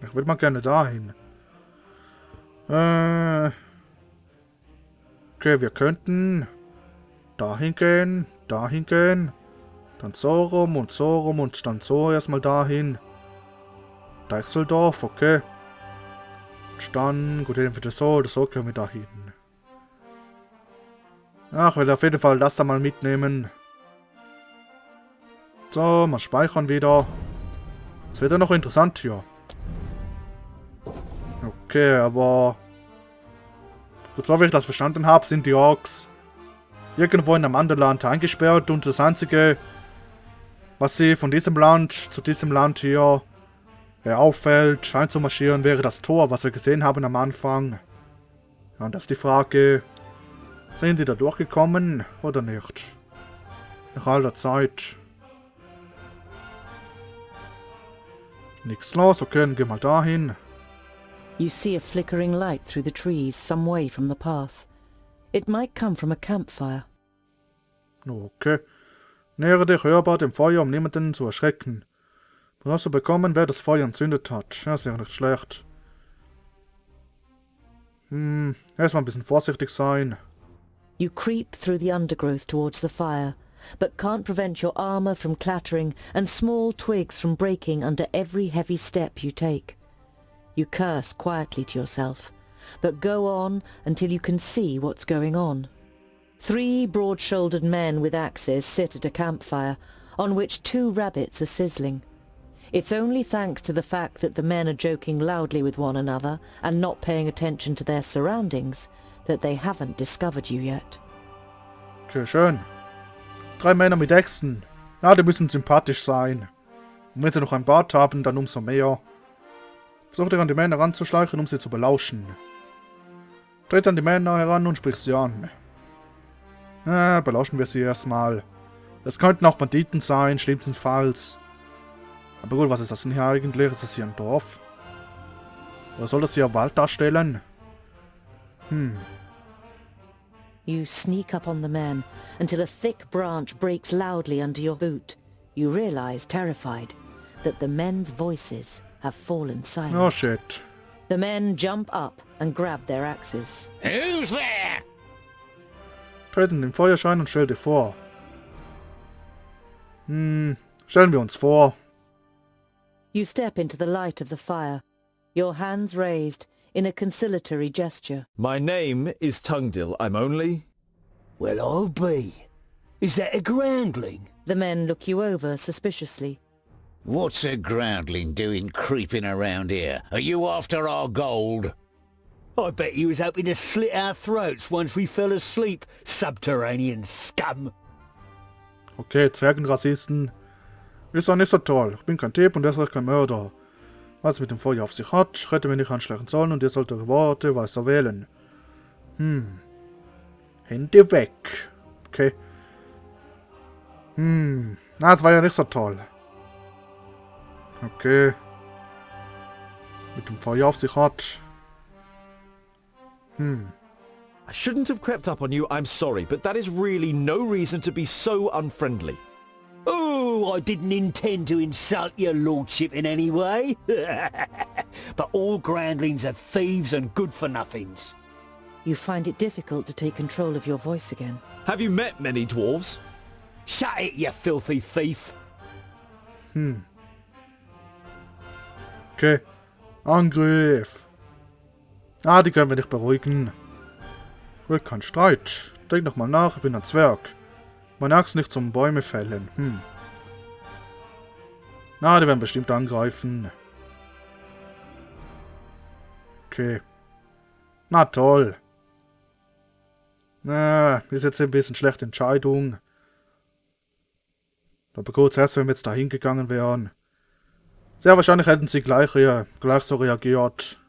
Ich will mal gerne dahin. Okay, wir könnten dahin gehen, dann so rum und dann so erstmal dahin. Deichseldorf, okay. Und dann, gut, entweder so oder so können wir dahin. Ach, ich will auf jeden Fall das da mal mitnehmen. So, mal speichern wieder. Das wird ja noch interessant hier. Okay, aber... Gut, so wie ich das verstanden habe, sind die Orks irgendwo in einem anderen Land eingesperrt und das Einzige, was sie von diesem Land zu diesem Land hier auffällt, einzumarschieren, wäre das Tor, was wir gesehen haben am Anfang. Ja, und das ist die Frage, sind die da durchgekommen oder nicht? Nach all der Zeit. Nichts los, okay, dann gehen wir dahin. You see a flickering light through the trees some way from the path. It might come from a campfire. Okay. Nähere dich hörbar dem Feuer, um niemanden zu erschrecken. Du hast du bekommen, wer das Feuer entzündet hat. Das wäre nicht schlecht. Erstmal ein bisschen vorsichtig sein. You creep through the undergrowth towards the fire, but can't prevent your armor from clattering and small twigs from breaking under every heavy step you take. You curse quietly to yourself, but go on until you can see what's going on. 3 broad-shouldered men with axes sit at a campfire, on which 2 rabbits are sizzling. It's only thanks to the fact that the men are joking loudly with one another and not paying attention to their surroundings that they haven't discovered you yet. Okay, schön. 3 Männer mit Äxten. Ja, die müssen sympathisch sein. Und wenn sie noch ein Bart haben, dann umso mehr. Versuch dich an die Männer ranzuschleichen, um sie zu belauschen. Tritt an die Männer heran und sprich sie an. Belauschen wir sie erstmal. Es könnten auch Banditen sein, schlimmstenfalls. Aber gut, was ist das denn hier eigentlich? Ist das hier ein Dorf? Oder soll das hier Wald darstellen? You sneak up on the men until a thick branch breaks loudly under your boot. You realize, terrified, that the men's voices have fallen silent. Oh shit. The men jump up and grab their axes. Who's there? Tritt in den Feuerschein und stell dir vor. Stellen wir uns vor. You step into the light of the fire, your hands raised in a conciliatory gesture. My name is Tungdil. I'm only... Well, I'll be. Is that a groundling? The men look you over suspiciously. What's a groundling doing creeping around here? Are you after our gold? I bet you was hoping to slit our throats once we fell asleep, subterranean scum. Okay, Zwergenrassisten. Ist doch nicht so toll. Ich bin kein Typ und deshalb kein Mörder. Was es mit dem Feuer auf sich hat, ich hätte mir nicht anschleichen sollen und ihr sollt eure Worte weiser wählen. Hände weg. Okay. Das war ja nicht so toll. Okay. Mit dem Feuer auf sich hat. I shouldn't have crept up on you, I'm sorry, but that is really no reason to be so unfriendly. Oh, I didn't intend to insult your lordship in any way. But all groundlings are thieves and good-for-nothings. You find it difficult to take control of your voice again. Have you met many dwarves? Shut it, you filthy thief. Okay. Angriff. Die können wir nicht beruhigen. Will kein Streit. Denk noch mal nach, ich bin ein Zwerg. Meine Axt nicht zum Bäume fällen. Die werden bestimmt angreifen. Okay. Na toll. Ist jetzt ein bisschen schlechte Entscheidung. Aber kurz erst, wenn wir jetzt da hingegangen wären. Sehr wahrscheinlich hätten sie gleich so reagiert.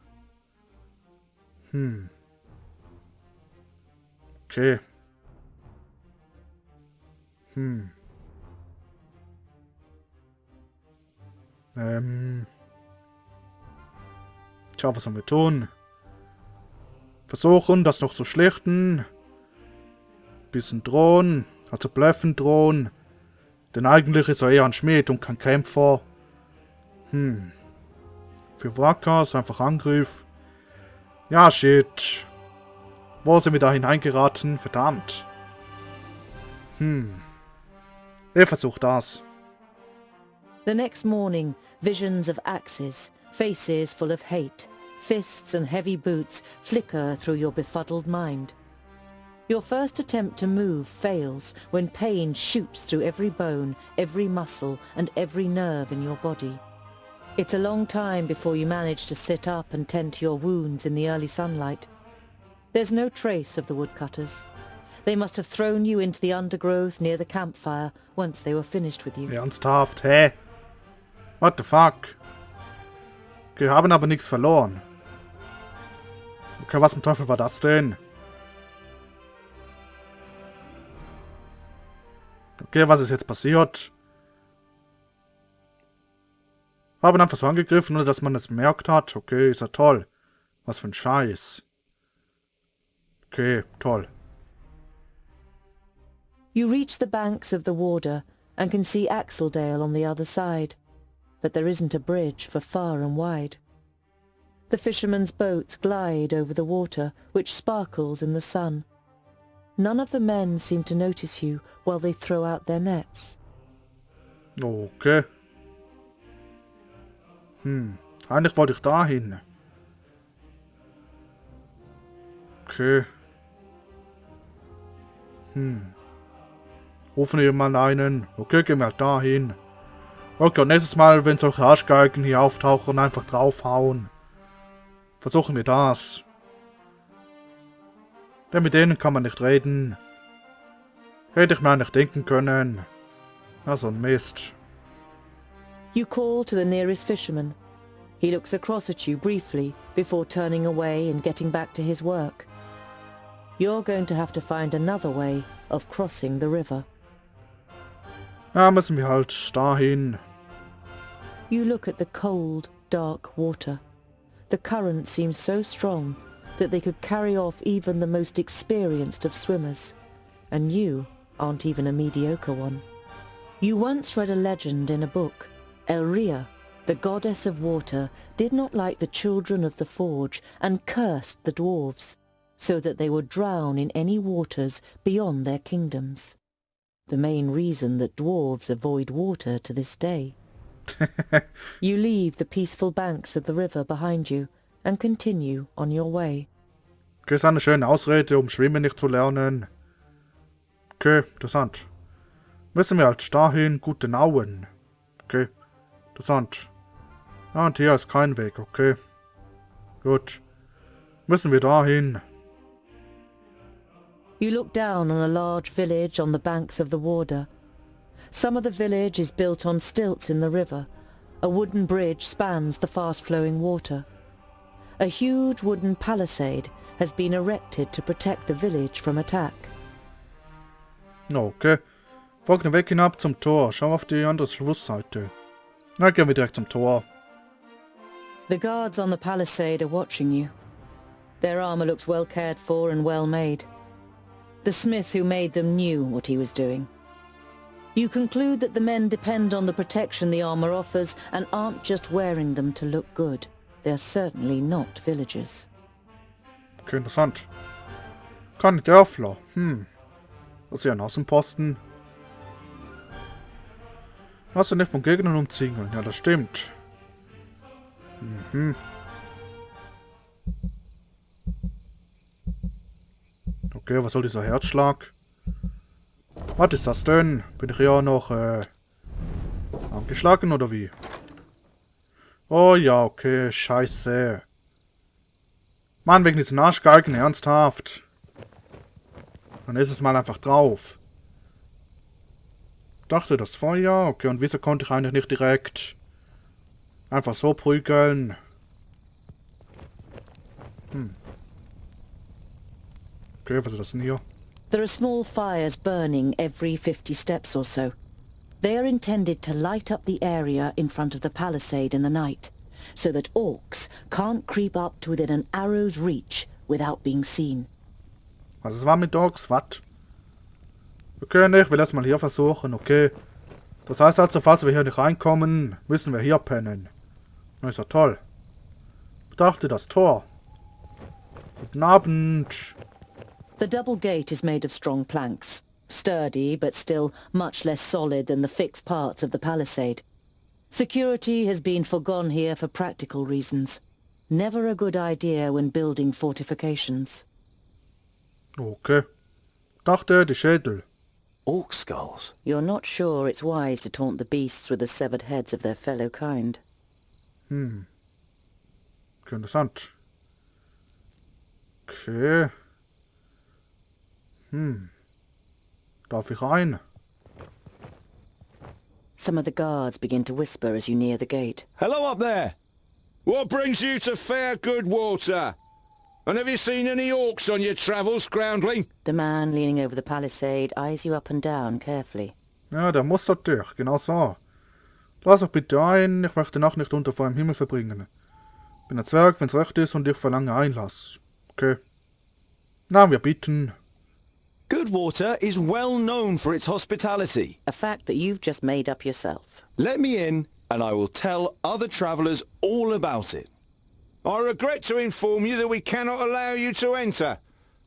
Okay. Tja, was sollen wir tun? Versuchen, das noch zu schlichten. Bisschen drohen. Also bluffen drohen. Denn eigentlich ist er eher ein Schmied und kein Kämpfer. Für Wrackers, einfach Angriff. Ja, shit. Wo sind wir da hineingeraten? Verdammt. Ich versuch das. The next morning, visions of axes, faces full of hate, fists and heavy boots flicker through your befuddled mind. Your first attempt to move fails when pain shoots through every bone, every muscle, and every nerve in your body. It's a long time before you manage to sit up and tend to your wounds in the early sunlight. There's no trace of the woodcutters. They must have thrown you into the undergrowth near the campfire once they were finished with you. Ernsthaft, hä? What the fuck? Okay, haben aber nichts verloren. Okay, was zum Teufel war das denn? Okay, was ist jetzt passiert? Haben einfach so angegriffen, ohne dass man es bemerkt hat. Okay, ist ja toll. Was für ein Scheiß. Okay, toll. You reach the banks of the Warder and can see Axeldale on the other side, but there isn't a bridge for far and wide. The fishermen's boats glide over the water, which sparkles in the sun. None of the men seem to notice you while they throw out their nets. Okay. Eigentlich wollte ich dahin. Okay. Rufen wir mal einen. Okay, gehen wir halt dahin. Okay, und nächstes Mal, wenn solche Arschgeigen hier auftauchen, einfach draufhauen. Versuchen wir das. Denn mit denen kann man nicht reden. Hätte ich mir eigentlich denken können. Also ein Mist. You call to the nearest fisherman. He looks across at you briefly before turning away and getting back to his work. You're going to have to find another way of crossing the river. Ja, müssen wir halt dahin. You look at the cold, dark water. The current seems so strong that they could carry off even the most experienced of swimmers. And you aren't even a mediocre one. You once read a legend in a book. Elria, the goddess of water, did not like the children of the forge and cursed the dwarves, so that they would drown in any waters beyond their kingdoms. The main reason that dwarves avoid water to this day. You leave the peaceful banks of the river behind you and continue on your way. Okay, ist eine schöne Ausrede, um Schwimmen nicht zu lernen. Okay, interessant. Müssen wir halt dahin, gute Nauen. Okay, interessant. Ah, und hier ist kein Weg, okay. Gut. Müssen wir dahin. You look down on a large village on the banks of the Warder. Some of the village is built on stilts in the river. A wooden bridge spans the fast-flowing water. A huge wooden palisade has been erected to protect the village from attack. Okay. Folgt den Weg hinab zum Tor. Schau auf die andere Flussseite. Na, gehen wir direkt zum Tor. The guards on the palisade are watching you. Their armor looks well cared for and well made. The smith who made them knew what he was doing. You conclude that the men depend on the protection the armor offers and aren't just wearing them to look good. They're certainly not villagers. Okay, interessant. Keine Dörfler. Das ist ja ein Außenposten. Hast du nicht von Gegnern umzingeln? Ja, das stimmt. Okay, was soll dieser Herzschlag? Was ist das denn? Bin ich ja noch angeschlagen oder wie? Oh ja, okay, scheiße. Mann, wegen diesen Arschgeigen, ernsthaft. Dann ist es mal einfach drauf. Ich dachte, das Feuer. Okay, und wieso konnte ich eigentlich nicht direkt einfach so prügeln? Okay, was ist das denn hier? There are small fires burning every 50 steps or so. They are intended to light up the area in front of the palisade in the night, so that orcs can't creep up to within an arrow's reach without being seen. Was war mit Orks? Was? Okay, ne, ich will erstmal hier versuchen, okay. Das heißt also, falls wir hier nicht reinkommen, müssen wir hier pennen. Das ist ja toll. dachte, das Tor. Guten Abend. The double gate is made of strong planks, sturdy but still much less solid than the fixed parts of the palisade. Security has been forgone here for practical reasons. Never a good idea when building fortifications. Okay. Dachte, die Schädel. Orc skulls? You're not sure it's wise to taunt the beasts with the severed heads of their fellow kind. Okay, interessant. Okay. Darf ich rein? Some of the guards begin to whisper as you near the gate. Hello up there! What brings you to fair good water? And have you seen any orcs on your travels, groundling? The man leaning over the palisade eyes you up and down carefully. Ja, der mustert dich, genau so. Lass mich bitte ein, ich möchte die Nacht nicht unter freiem Himmel verbringen. Bin ein Zwerg, wenn's recht ist, und ich verlange Einlass. Okay. Na, wir bitten. Goodwater is well known for its hospitality. A fact that you've just made up yourself. Let me in, and I will tell other travellers all about it. I regret to inform you that we cannot allow you to enter.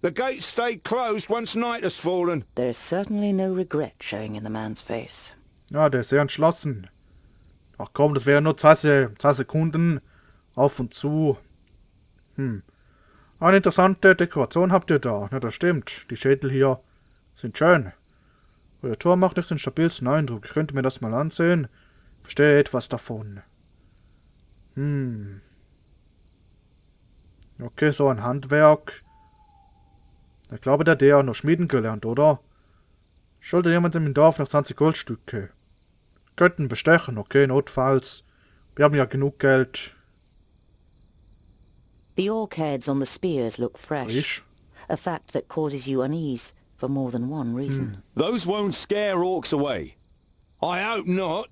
The gates stayed closed once night has fallen. There's certainly no regret showing in the man's face. Ja, der ist sehr entschlossen. Ach komm, das wären nur 2 Sekunden. Auf und zu. Eine interessante Dekoration habt ihr da. Na, das stimmt. Die Schädel hier sind schön. Euer Tor macht nicht den stabilsten Eindruck. Ich könnte mir das mal ansehen. Verstehe etwas davon. Okay, so ein Handwerk. Ich glaube, der hat noch Schmieden gelernt, oder? Schuldet jemandem im Dorf noch 20 Goldstücke. Könnten bestechen, okay, notfalls. Wir haben ja genug Geld. The orc heads on the spears look fresh. Frisch. A fact that causes you unease for more than one reason. Those won't scare orcs away. I hope not.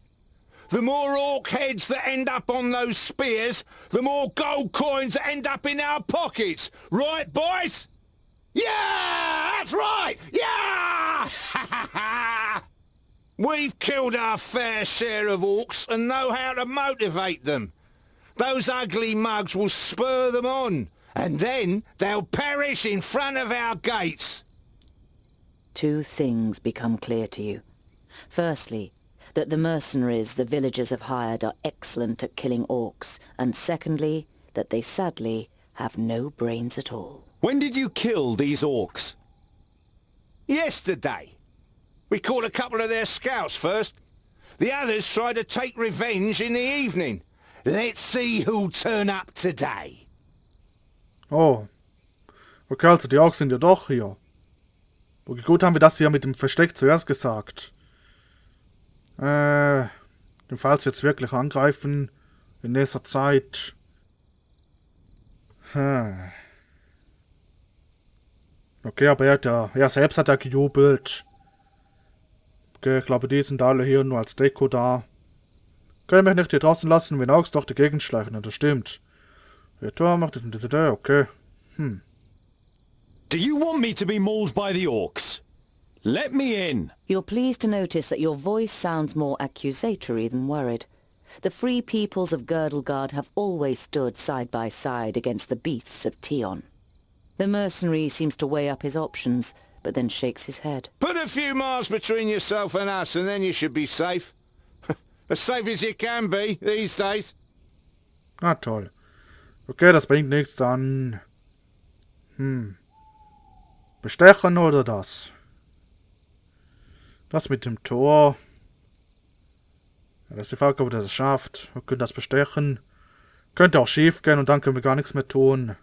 The more orc heads that end up on those spears, the more gold coins that end up in our pockets. Right, boys? Yeah! That's right! Yeah! We've killed our fair share of orcs and know how to motivate them. Those ugly mugs will spur them on, and then they'll perish in front of our gates. 2 things become clear to you. Firstly, that the mercenaries the villagers have hired are excellent at killing orcs, and secondly, that they sadly have no brains at all. When did you kill these orcs? Yesterday. We caught a couple of their scouts first. The others tried to take revenge in the evening. Let's see who'll turn up today. Oh. Okay, also die Orks sind ja doch hier. Okay, gut, haben wir das hier mit dem Versteck zuerst gesagt. Falls wir jetzt wirklich angreifen in nächster Zeit. Okay, aber er selbst hat ja gejubelt. Okay, ich glaube, die sind alle hier nur als Deko da. Können mich nicht hier draußen lassen, wenn Orks durch die Gegend schleichen, das stimmt. Der Tor macht es. Okay. Do you want me to be mauled by the orcs? Let me in. You're pleased to notice that your voice sounds more accusatory than worried. The free peoples of Girdlegard have always stood side by side against the beasts of Tion. The mercenary seems to weigh up his options, but then shakes his head. Put a few miles between yourself and us, and then you should be safe. As safe as you can be, these days. Ah, toll. Okay, das bringt nichts dann. Bestechen oder das? Das mit dem Tor. Ja, das ist die Frage, ob er das schafft. Wir können das bestechen. Könnte auch schief gehen und dann können wir gar nichts mehr tun.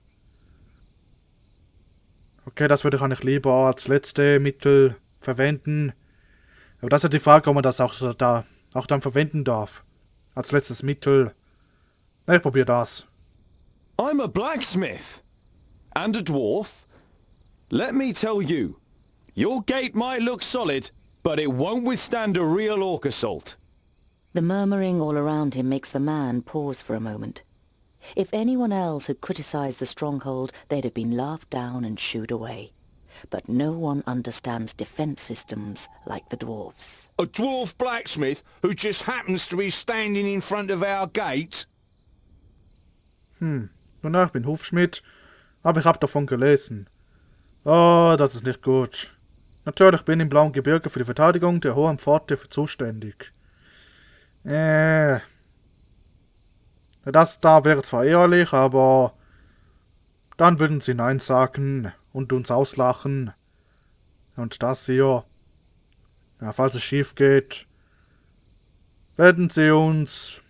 Okay, das würde ich eigentlich lieber als letzte Mittel verwenden. Aber das ist die Frage, ob man das auch dann verwenden darf. Als letztes Mittel. Na, ich probiere das. I'm a blacksmith. And a dwarf. Let me tell you. Your gate might look solid, but it won't withstand a real orc assault. The murmuring all around him makes the man pause for a moment. If anyone else had criticized the stronghold, they'd have been laughed down and shooed away. But no one understands defense systems like the dwarves. A dwarf blacksmith who just happens to be standing in front of our gate? Nun Genau, ich bin Hufschmied, aber ich habe davon gelesen. Oh, das ist nicht gut. Natürlich bin ich im blauen Gebirge für die Verteidigung der hohen Pforte zuständig. Das da wäre zwar ehrlich, aber dann würden sie Nein sagen und uns auslachen. Und das hier, ja, falls es schief geht, werden sie uns,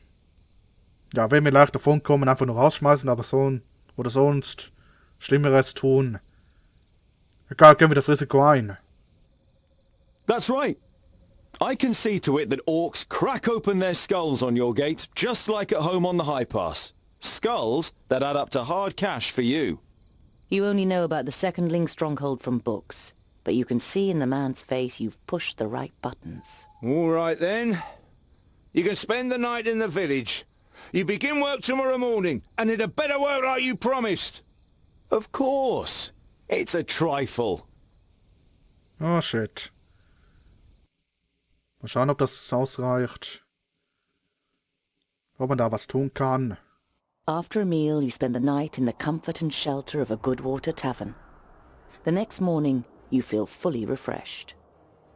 ja, wenn wir leicht davon kommen, einfach nur rausschmeißen, aber so oder sonst Schlimmeres tun. Egal, gehen wir das Risiko ein. That's right. I can see to it that orcs crack open their skulls on your gate, just like at home on the High Pass. Skulls that add up to hard cash for you. You only know about the secondling stronghold from books, but you can see in the man's face you've pushed the right buttons. All right then. You can spend the night in the village. You begin work tomorrow morning, and it had better work like you promised. Of course. It's a trifle. Oh shit. Mal schauen, ob das ausreicht. Ob man da was tun kann. After a meal, you spend the night in the comfort and shelter of a Goodwater tavern. The next morning, you feel fully refreshed.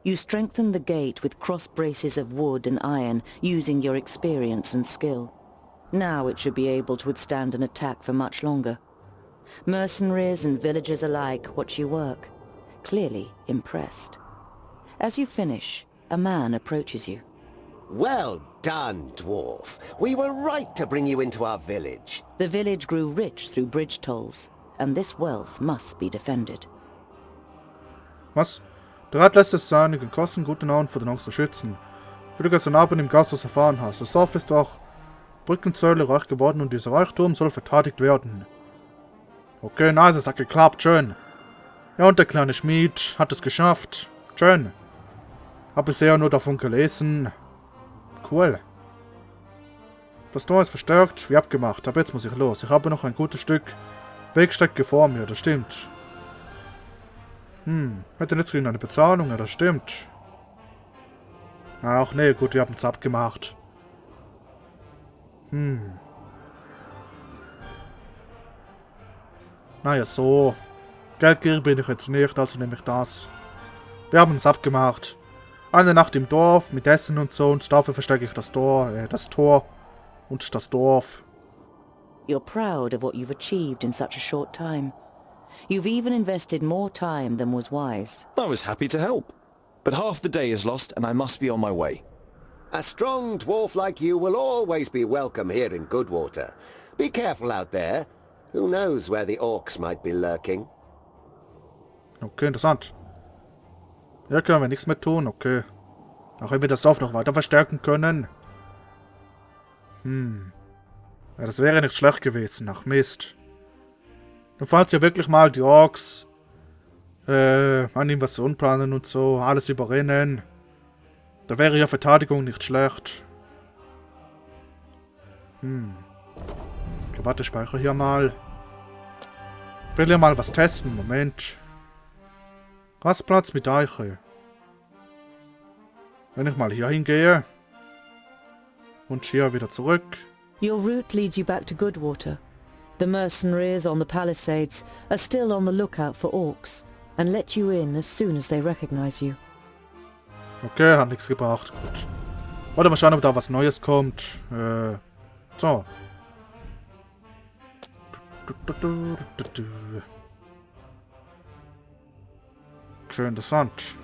You strengthen the gate with cross braces of wood and iron, using your experience and skill. Now it should be able to withstand an attack for much longer. Mercenaries and villagers alike watch you work, clearly impressed. As you finish, a man approaches you. Well done, dwarf. We were right to bring you into our village. The village grew rich through bridge tolls, and this wealth must be defended. Was? Der Rat lässt es seinigen Kosten guten Namen für den Angst zu schützen. Wie du gestern Abend im Gasthaus erfahren hast, das Dorf ist durch Brückenzölle reich geworden und dieser Reichtum soll verteidigt werden. Okay, nice, es hat geklappt, schön. Ja, und der kleine Schmied hat es geschafft. Schön. Hab bisher nur davon gelesen. Cool. Das Tor ist verstärkt, wie abgemacht, aber jetzt muss ich los. Ich habe noch ein gutes Stück Wegstrecke vor mir, das stimmt. Hätte nicht eine Bezahlung, ja, das stimmt. Ach nee, gut, wir haben es abgemacht. Naja, so. Geldgierig bin ich jetzt nicht, also nehme ich das. Wir haben es abgemacht. Eine Nacht im Dorf, mit Essen und so, und dafür verstecke ich das Tor und das Dorf. You're proud of what you've achieved in such a short time. You've even invested more time than was wise. I was happy to help. But half the day is lost and I must be on my way. A strong dwarf like you will always be welcome here in Goodwater. Be careful out there. Who knows where the orcs might be lurking? Okay, interessant. Hier können wir nichts mehr tun, okay. Auch wenn wir das Dorf noch weiter verstärken können. Ja, das wäre nicht schlecht gewesen. Ach Mist. Und falls ihr wirklich mal die Orks eine Invasion planen und so, alles überrennen, da wäre ja Verteidigung nicht schlecht. Okay, warte, speichere hier mal. Ich will ja mal was testen. Moment. Rastplatz mit Eiche. Wenn ich mal hier hingehe und hier wieder zurück. Your route leads you back to Goodwater. The mercenaries on the palisades are still on the lookout for orcs and let you in as soon as they recognize you. Okay, hat nichts gebracht. Gut. Warte mal schauen, ob da was Neues kommt. So. Okay, interessant.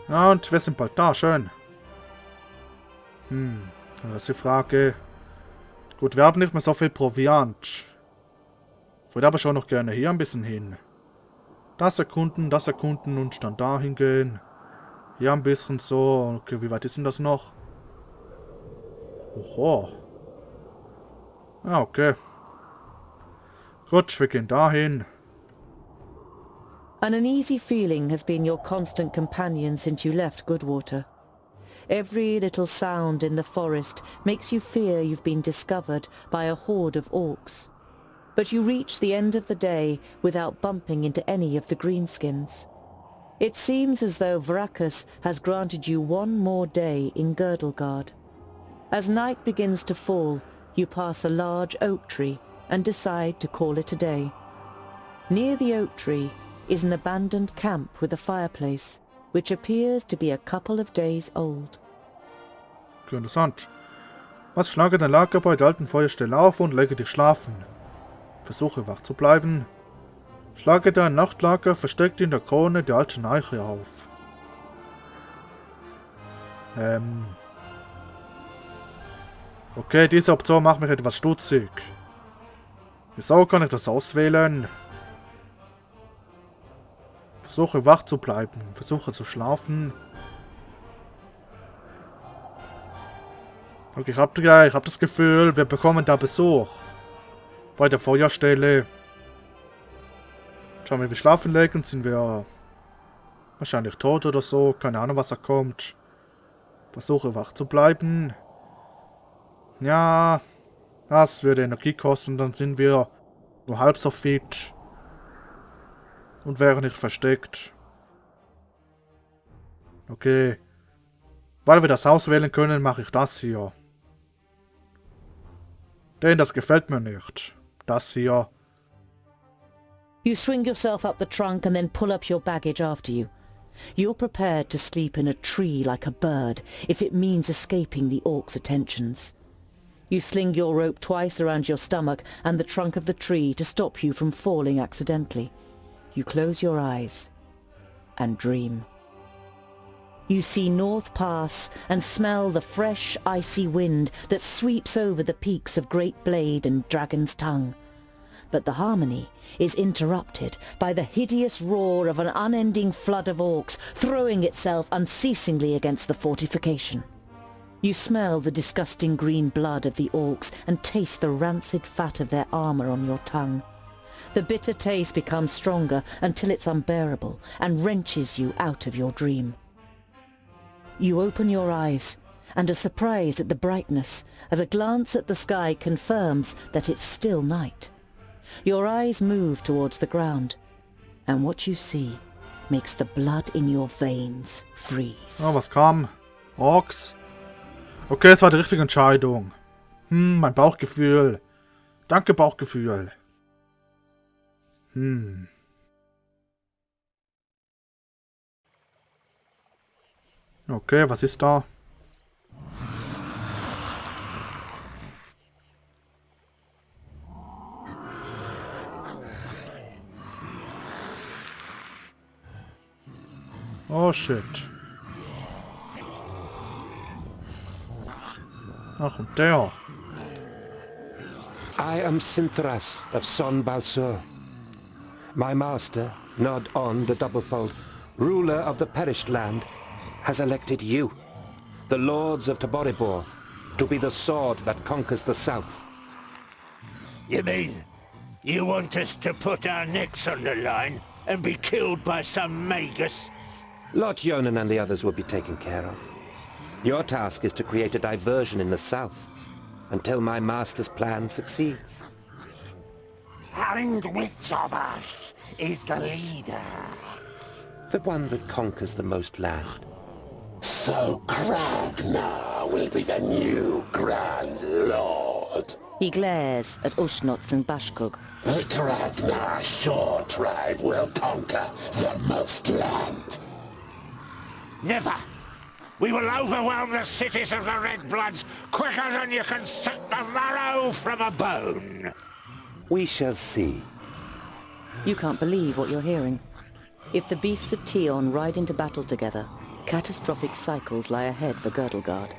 Ja, und wir sind bald da, schön. Das ist die Frage. Gut, wir haben nicht mehr so viel Proviant. Ich würde aber schon noch gerne hier ein bisschen hin. Das erkunden und dann dahin gehen. Hier ein bisschen so. Okay, wie weit ist denn das noch? Oho. Ja, okay. Gut, wir gehen dahin. An uneasy feeling has been your constant companion since you left Goodwater. Every little sound in the forest makes you fear you've been discovered by a horde of orcs. But you reach the end of the day without bumping into any of the greenskins. It seems as though Vracus has granted you one more day in Girdlegard. As night begins to fall, you pass a large oak tree and decide to call it a day. Near the oak tree is an abandoned camp with a fireplace, which appears to be a couple of days old. Interessant. Was schlage dein Lager bei der alten Feuerstelle auf und lege dich schlafen. Versuche wach zu bleiben. Schlage dein Nachtlager versteckt in der Krone der alten Eiche auf. Okay, diese Option macht mich etwas stutzig. Wieso kann ich das auswählen? Versuche wach zu bleiben. Versuche zu schlafen. Okay, ich hab das Gefühl, wir bekommen da Besuch. Bei der Feuerstelle. Schauen wir, wir schlafen legen, sind wir wahrscheinlich tot oder so. Keine Ahnung, was da kommt. Versuche wach zu bleiben. Ja, das würde Energie kosten, dann sind wir nur halb so fit. Und wären nicht versteckt. Okay. Weil wir das auswählen können, mache ich das hier. Denn das gefällt mir nicht. Das hier. You swing yourself up the trunk and then pull up your baggage after you. You're prepared to sleep in a tree like a bird, if it means escaping the orcs' attentions. You sling your rope twice around your stomach and the trunk of the tree to stop you from falling accidentally. You close your eyes and dream. You see North Pass and smell the fresh, icy wind that sweeps over the peaks of Great Blade and Dragon's Tongue. But the harmony is interrupted by the hideous roar of an unending flood of orcs throwing itself unceasingly against the fortification. You smell the disgusting green blood of the orcs and taste the rancid fat of their armor on your tongue. The bitter taste becomes stronger until it's unbearable and wrenches you out of your dream. You open your eyes and are surprised at the brightness as a glance at the sky confirms that it's still night. Your eyes move towards the ground, and what you see makes the blood in your veins freeze. Oh, was kam? Orks? Okay, es war die richtige Entscheidung. Mein Bauchgefühl. Danke, Bauchgefühl. Okay, was ist da? Oh shit. Ach, und der. I am Sinthras of Son Balsur. My master, Nod On the Doublefold, ruler of the perished land, has elected you, the lords of Taboribor, to be the sword that conquers the south. You mean you want us to put our necks on the line and be killed by some Magiers? Lot-Ionan and the others will be taken care of. Your task is to create a diversion in the south until my master's plan succeeds. And which of us is the leader? The one that conquers the most land. So Kragnar will be the new Grand Lord. He glares at Ushnots and Bashkug. The Kragnar Shore tribe will conquer the most land. Never! We will overwhelm the cities of the Red Bloods quicker than you can suck the marrow from a bone! We shall see. You can't believe what you're hearing. If the beasts of Tion ride into battle together, catastrophic cycles lie ahead for Girdlegard.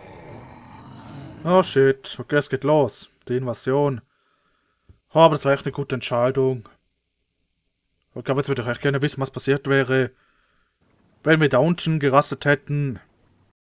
Oh shit, okay, es geht los. Die Invasion. Oh, aber das war echt eine gute Entscheidung. Ich glaube, jetzt würde ich echt gerne wissen, was passiert wäre, wenn wir da unten gerastet hätten.